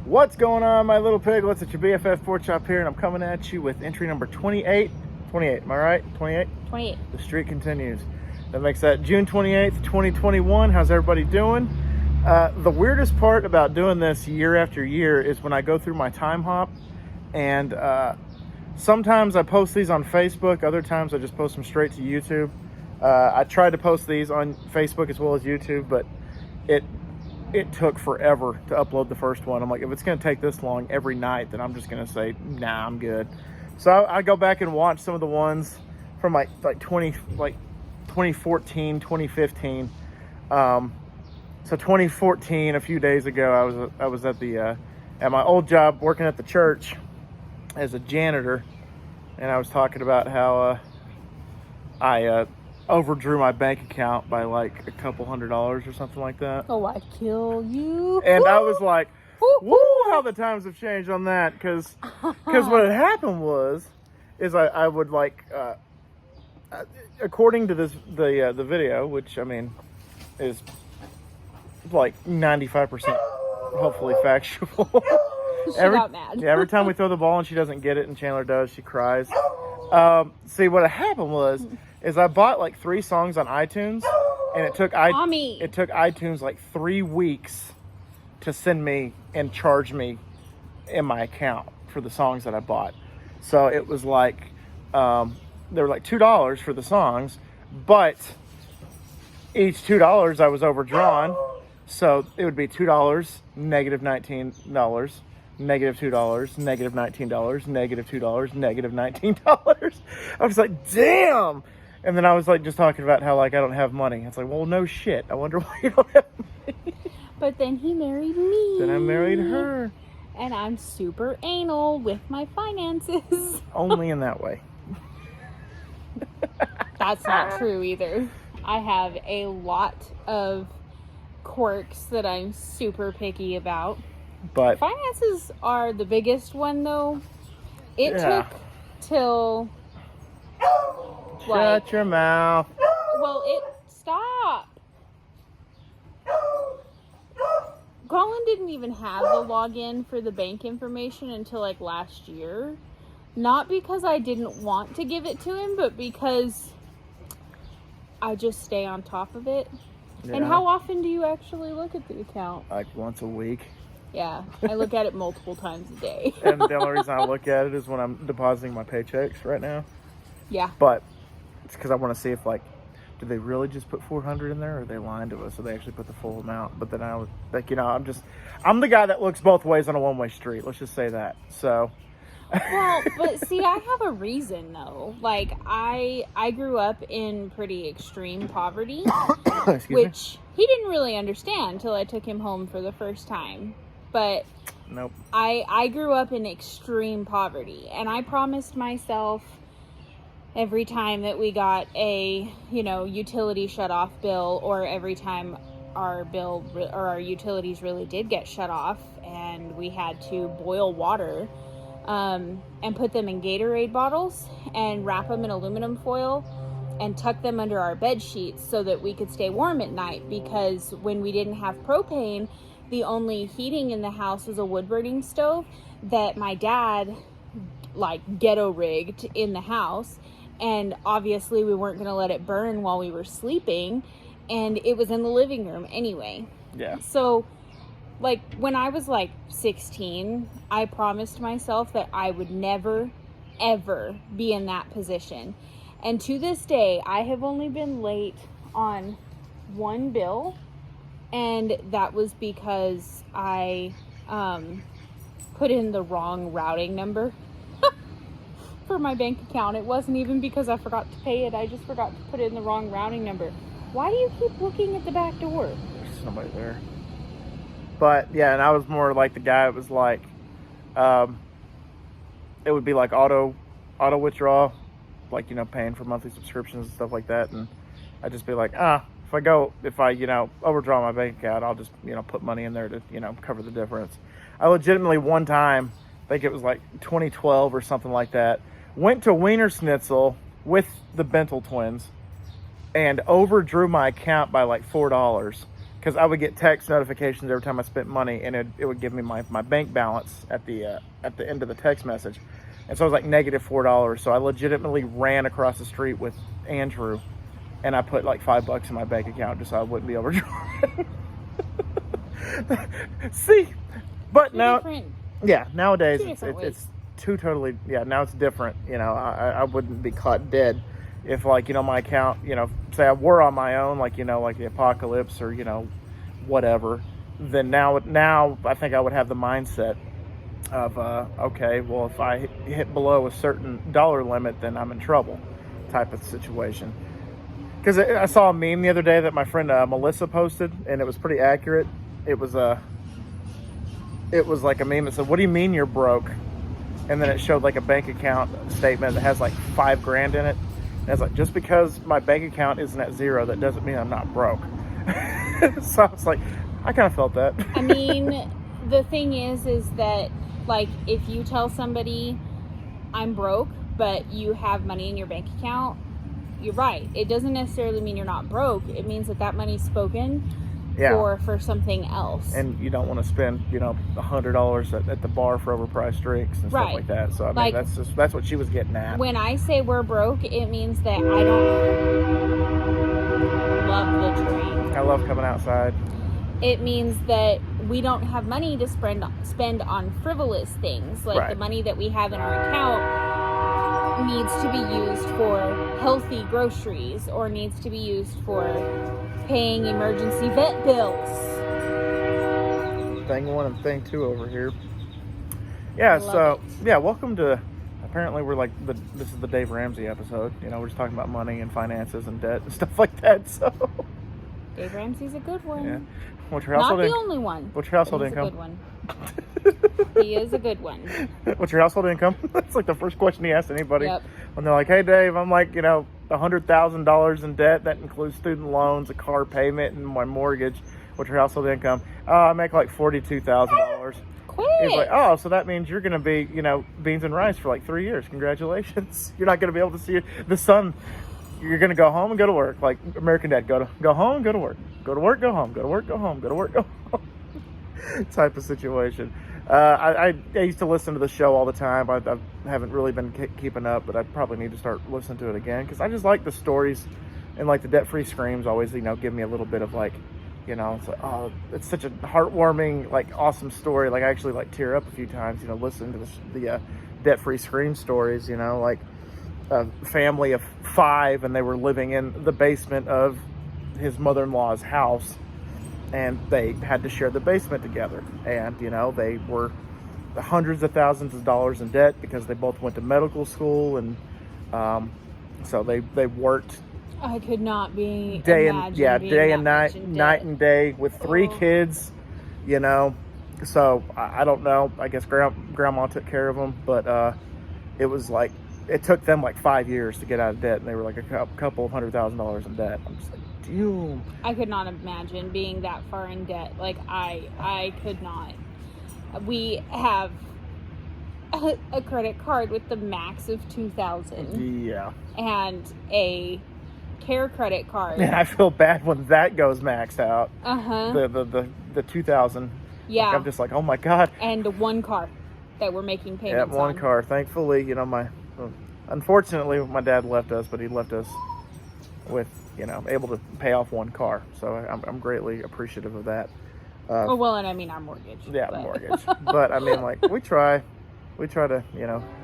What's going on, my little piglets? It's your BFF Pork Chop here, and I'm coming at you with entry number 28. 28, am I right? 28? 28. The streak continues. That makes that June 28th, 2021. How's everybody doing? The weirdest part about doing this year after year is when I go through my time hop, and sometimes I post these on Facebook, other times I just post them straight to YouTube. I tried to post these on Facebook as well as YouTube, but it took forever to upload the first one. I'm like, if it's going to take this long every night, then I'm just going to say, nah, I'm good. So I go back and watch some of the ones from like 2014, 2015. So 2014, a few days ago, I was at the at my old job working at the church as a janitor, and I was talking about how I overdrew my bank account by like a couple $100 or something like that. Oh, I'd kill you. And I was like, woo, how the times have changed on that. Because what had happened is I would like, according to the video, which I mean is like 95% hopefully factual. She got mad. Every time we throw the ball and she doesn't get it and Chandler does, she cries. See, what had happened is I bought like 3 songs on iTunes, and it took iTunes like 3 weeks to send me and charge me in my account for the songs that I bought. So it was like they were like $2 for the songs, but each $2 I was overdrawn, so it would be $2, negative $19. Negative $2, negative $19, negative $2, negative $19. I was like, damn. And then I was like just talking about how like I don't have money. It's like, well, no shit. I wonder why you don't have money. But then he married me. Then I married her. And I'm super anal with my finances. Only in that way. That's not true either. I have a lot of quirks that I'm super picky about. But finances are the biggest one, though. It took till shut your mouth. Well, stop. Colin didn't even have the login for the bank information until like last year. Not because I didn't want to give it to him, but because I just stay on top of it. Yeah. And how often do you actually look at the account? Like once a week. Yeah, I look at it multiple times a day. And the only reason I look at it is when I'm depositing my paychecks right now. Yeah. But it's because I want to see if, like, do they really just put 400 in there, or are they lying to us, so they actually put the full amount? But then I was like, I'm the guy that looks both ways on a one-way street. Let's just say that. So. Well, but see, I have a reason though. Like, I grew up in pretty extreme poverty, which he didn't really understand until I took him home for the first time. But nope. I grew up in extreme poverty, and I promised myself every time that we got a, utility shut off bill, or every time our bill or our utilities really did get shut off and we had to boil water, and put them in Gatorade bottles and wrap them in aluminum foil and tuck them under our bed sheets so that we could stay warm at night, because when we didn't have propane, the only heating in the house was a wood burning stove that my dad like ghetto rigged in the house, and obviously we weren't going to let it burn while we were sleeping, and it was in the living room anyway. Yeah. So like when I was like 16, I promised myself that I would never ever be in that position. And to this day, I have only been late on one bill. And that was because I put in the wrong routing number for my bank account. It wasn't even because I forgot to pay it. I just forgot to put in the wrong routing number. Why do you keep looking at the back door? There's somebody there. But yeah, and I was more like the guy that was like, it would be like auto withdrawal, like, paying for monthly subscriptions and stuff like that. And I'd just be like, if I overdraw my bank account, I'll just, put money in there to, cover the difference. I legitimately one time, I think it was like 2012 or something like that, went to Wiener Schnitzel with the Bentel twins and overdrew my account by like $4 because I would get text notifications every time I spent money, and it would give me my bank balance at the end of the text message. And so it was like -$4. So I legitimately ran across the street with Andrew, and I put like $5 in my bank account just so I wouldn't be overdrawn. See, but now, nowadays it's two totally, now it's different. I wouldn't be caught dead if, like, my account, say I were on my own, like, like the apocalypse or, whatever, then now I think I would have the mindset of, okay, well, if I hit below a certain dollar limit, then I'm in trouble type of situation. Because I saw a meme the other day that my friend Melissa posted, and it was pretty accurate. It was like a meme that said, "What do you mean you're broke?" And then it showed like a bank account statement that has like $5,000 in it. And it's like, just because my bank account isn't at zero, that doesn't mean I'm not broke. So I was like, I kind of felt that. I mean, the thing is that, like, if you tell somebody I'm broke, but you have money in your bank account, you're right. It doesn't necessarily mean you're not broke. It means that money's spoken for something else. And you don't want to spend, $100 at the bar for overpriced drinks and stuff like that. So I mean, that's what she was getting at. When I say we're broke, it means that I don't love the train. I love coming outside. It means that we don't have money to spend on frivolous things. Like the money that we have in our account needs to be used for healthy groceries, or needs to be used for paying emergency vet bills. Thing 1 and thing 2 over here. Yeah, welcome to, apparently we're like, this is the Dave Ramsey episode. We're just talking about money and finances and debt and stuff like that, so. Dave Ramsey's a good one. Yeah. What's your household income? Not the only one. What's your household income? He's a good one. He is a good one. What's your household income? That's like the first question he asks anybody. Yep. When they're like, "Hey Dave, I'm like, $100,000 in debt. That includes student loans, a car payment, and my mortgage. What's your household income?" I make like $42,000. Quit. He's like, "Oh, so that means you're going to be, beans and rice for like 3 years. Congratulations. You're not going to be able to see the sun. You're going to go home and go to work. Like American Dad, go home, go to work. Go to work, go home. Go to work, go home. Go to work, go home." Type of situation. I used to listen to the show all the time. I haven't really been keeping up, but I probably need to start listening to it again, because I just like the stories, and like the debt-free screams always, give me a little bit of like, it's like, oh, it's such a heartwarming, like, awesome story. Like I actually like tear up a few times, listening to the debt-free scream stories. Like a family of 5, and they were living in the basement of his mother-in-law's house. And they had to share the basement together. And, they were hundreds of thousands of dollars in debt because they both went to medical school. And so they worked. I could not be day and night and day with 3 kids, So I don't know. I guess grandma took care of them. But it was like, it took them like 5 years to get out of debt. And they were like a couple of $100,000 in debt. I'm just like, I could not imagine being that far in debt. Like I could not. We have a credit card with the max of $2,000. Yeah. And a care credit card. And I feel bad when that goes maxed out. The 2,000. Yeah. Like, I'm just like, oh my God. And 1 car that we're making payments on. Yeah, 1 car. Thankfully, unfortunately, my dad left us, but he left us with, able to pay off 1 car. So I'm greatly appreciative of that. And I mean our mortgage. Yeah, but. Mortgage. But I mean, like, we try to,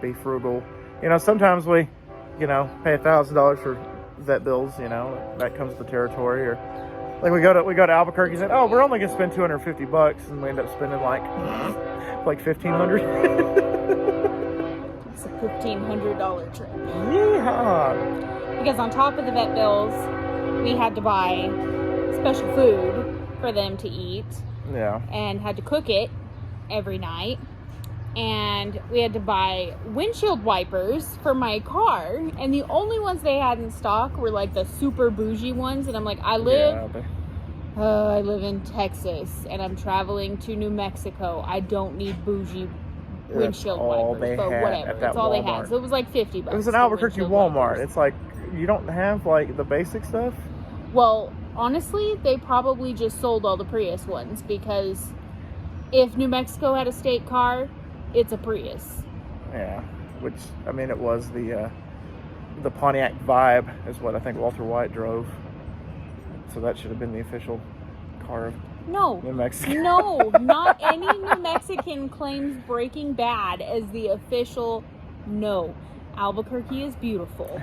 be frugal. Sometimes we, pay $1,000 for vet bills, that comes with the territory. Or like we go to Albuquerque and say, "Oh, we're only gonna spend $250," and we end up spending like $1,500. It's a $1,500 trip. Yeehaw. Because on top of the vet bills, we had to buy special food for them to eat. Yeah. And had to cook it every night. And we had to buy windshield wipers for my car. And the only ones they had in stock were like the super bougie ones. And I'm like, I live in Texas and I'm traveling to New Mexico. I don't need bougie windshield wipers. But whatever. That's all they had. So it was like $50. It was an Albuquerque Walmart. It's like, you don't have like the basic stuff? Well, Honestly, they probably just sold all the Prius ones, because if New Mexico had a state car, it's a Prius. Yeah, which, I mean, it was the Pontiac Vibe is what I think Walter White drove. So that should have been the official car of New Mexico. No, not any New Mexican claims Breaking Bad as the official. No. Albuquerque is beautiful.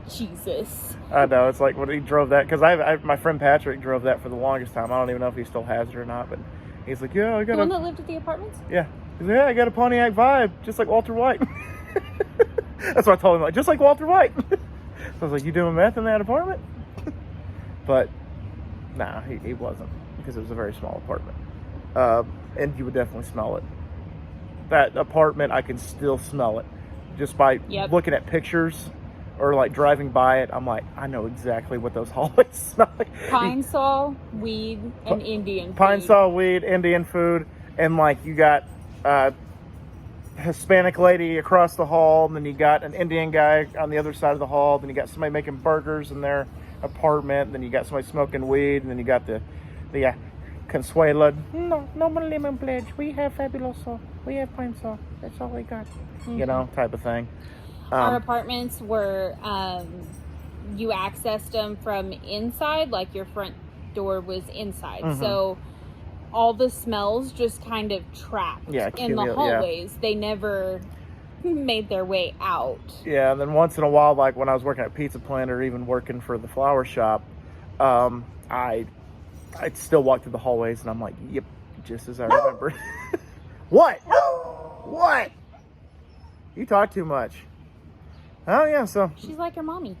Jesus. I know, it's like when he drove that, because my friend Patrick drove that for the longest time. I don't even know if he still has it or not, but he's like, yeah, I got the one that lived at the apartments? Yeah. He's like, yeah, I got a Pontiac Vibe, just like Walter White. That's what I told him, like, just like Walter White. So I was like, you doing meth in that apartment? But, nah, he wasn't, because it was a very small apartment. And you would definitely smell it. That apartment, I can still smell it. Just by looking at pictures or like driving by it, I'm like, I know exactly what those hallways smell like. Pine saw, weed, and Indian food. Pine saw, weed, Indian food, and like you got Hispanic lady across the hall, and then you got an Indian guy on the other side of the hall, then you got somebody making burgers in their apartment, and then you got somebody smoking weed, and then you got the Consuela. No more lemon pledge. We have Fabuloso. We have Pine saw. That's all we got. You know, type of thing. Our apartments were, you accessed them from inside, like your front door was inside. Mm-hmm. So all the smells just kind of trapped in the hallways. They never made their way out. Yeah, and then once in a while, like when I was working at Pizza Plant or even working for the flower shop, I'd still walk through the hallways and I'm like, yep, just as I remember. What? You talk too much. Oh, yeah, so. She's like her mommy.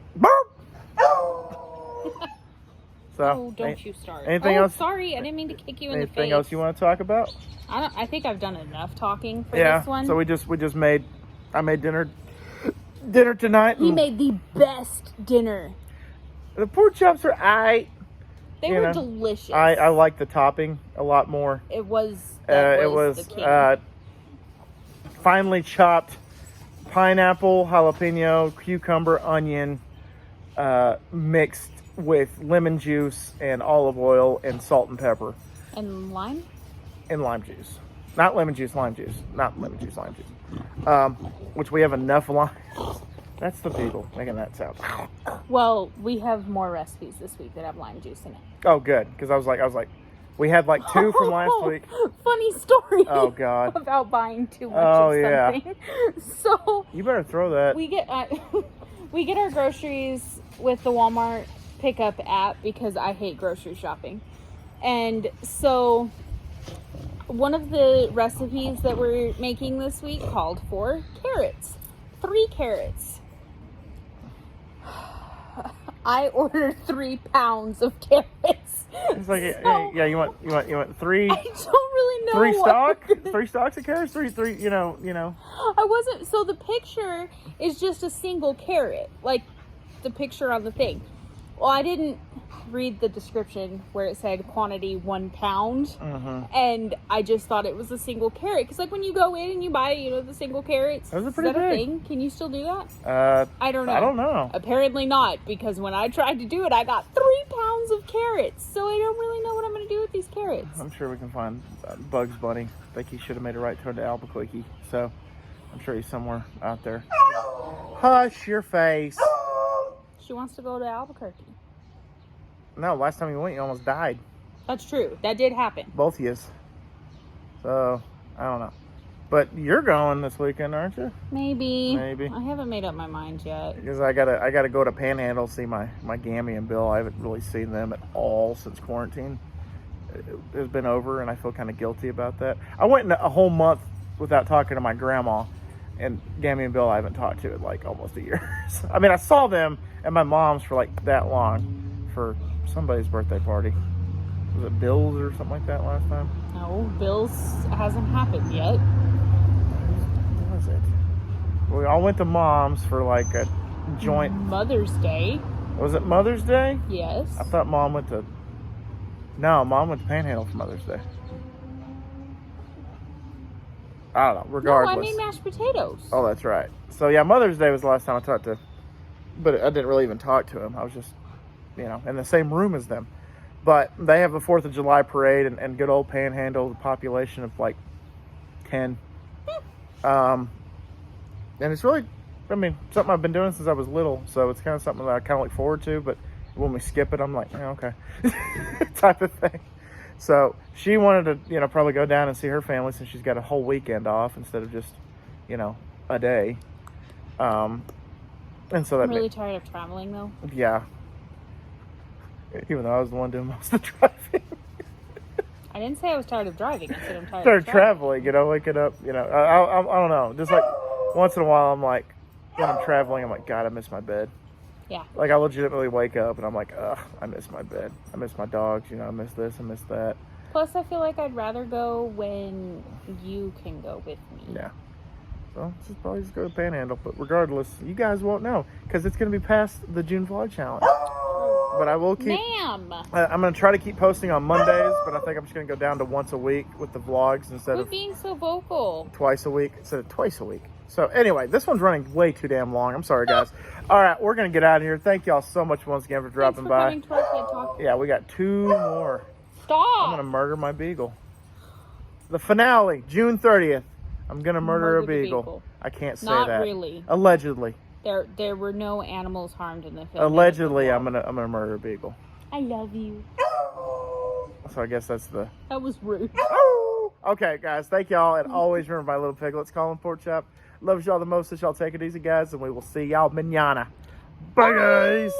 So. Don't you start. Anything else? Sorry, I didn't mean to kick you in the face. Anything else you want to talk about? I think I've done enough talking for this one. So I made dinner tonight. He made the best dinner. The pork chops are aight. They were delicious. I like the topping a lot more. It was finely chopped pineapple, jalapeno, cucumber, onion, mixed with lemon juice and olive oil and salt and pepper. And lime? And lime juice. Not lemon juice, lime juice. Not lemon juice, lime juice. Which we have enough lime. That's the beagle making that sound. Well, we have more recipes this week that have lime juice in it. Oh, good. Because I was like, we had like 2 from last week. Funny story. Oh, God. About buying too much of something. Yeah. So you better throw that. We get our groceries with the Walmart pickup app because I hate grocery shopping. And so one of the recipes that we're making this week called for carrots. 3 carrots. I ordered 3 pounds of carrots. It's like, yeah, you want 3? I don't really know. 3 stalks of carrots? 3, you know. I wasn't, so the picture is just a single carrot, like the picture on the thing. Well, I didn't read the description where it said quantity 1 pound, and I just thought it was a single carrot. Because like when you go in and you buy, the single carrots, those are pretty big. Is that a thing? Can you still do that? I don't know. Apparently not, because when I tried to do it, I got 3 pounds of carrots. So I don't really know what I'm going to do with these carrots. I'm sure we can find Bugs Bunny. I think he should have made a right turn to Albuquerque. So I'm sure he's somewhere out there. Hush your face. She wants to go to Albuquerque. No, last time you went, you almost died. That's true. That did happen. Both of you. So, I don't know. But you're going this weekend, aren't you? Maybe. I haven't made up my mind yet. Because I gotta go to Panhandle, see my Gammy and Bill. I haven't really seen them at all since quarantine has been over, and I feel kind of guilty about that. I went a whole month without talking to my grandma, and Gammy and Bill I haven't talked to in like almost a year. I mean, I saw them at my mom's for like that long for somebody's birthday party. Was it Bill's or something like that last time? No, Bill's hasn't happened yet. What was it? We all went to Mom's for like a joint Mother's Day. Was it Mother's Day? Yes. I thought Mom went to Panhandle for Mother's Day. I don't know. Regardless. No, I made mashed potatoes. Oh, that's right. So yeah, Mother's Day was the last time I talked to, but I didn't really even talk to him. I was just, in the same room as them. But they have a 4th of July parade and good old Panhandle, the population of like 10. And it's really, I mean, something I've been doing since I was little. So it's kind of something that I kind of look forward to. But when we skip it, I'm like, yeah, okay, type of thing. So she wanted to, probably go down and see her family since she's got a whole weekend off instead of just, a day. And so that I'm really tired of traveling though. Yeah. Even though I was the one doing most of the driving. I didn't say I was tired of driving. I said I'm tired Started of traveling. waking up, I don't know. Just like once in a while, I'm like, when I'm traveling, I'm like, God, I miss my bed. Yeah. Like I legitimately wake up and I'm like, ugh, I miss my bed. I miss my dogs. I miss this. I miss that. Plus, I feel like I'd rather go when you can go with me. Yeah. So just probably just go to Panhandle. But regardless, you guys won't know because it's going to be past the June Vlog Challenge. But I will keep. Ma'am. I'm going to try to keep posting on Mondays, but I think I'm just going to go down to once a week with the vlogs instead Quit of being so vocal. twice a week instead of twice a week. So anyway, this one's running way too damn long. I'm sorry, guys. All right, we're going to get out of here. Thank y'all so much once again for dropping by. Coming to our TED Talk. Yeah, we got 2 more. Stop. I'm going to murder my beagle. The finale, June 30th. I'm going to murder a the beagle. I can't say Not that. really. Allegedly. There were no animals harmed in the film. Allegedly, I'm gonna murder a beagle. I love you. So I guess that's the. That was rude. Okay, guys. Thank y'all, and always remember my little piglets. Call them pork chop. Love y'all the most. So y'all take it easy, guys, and we will see y'all mañana. Bye, guys.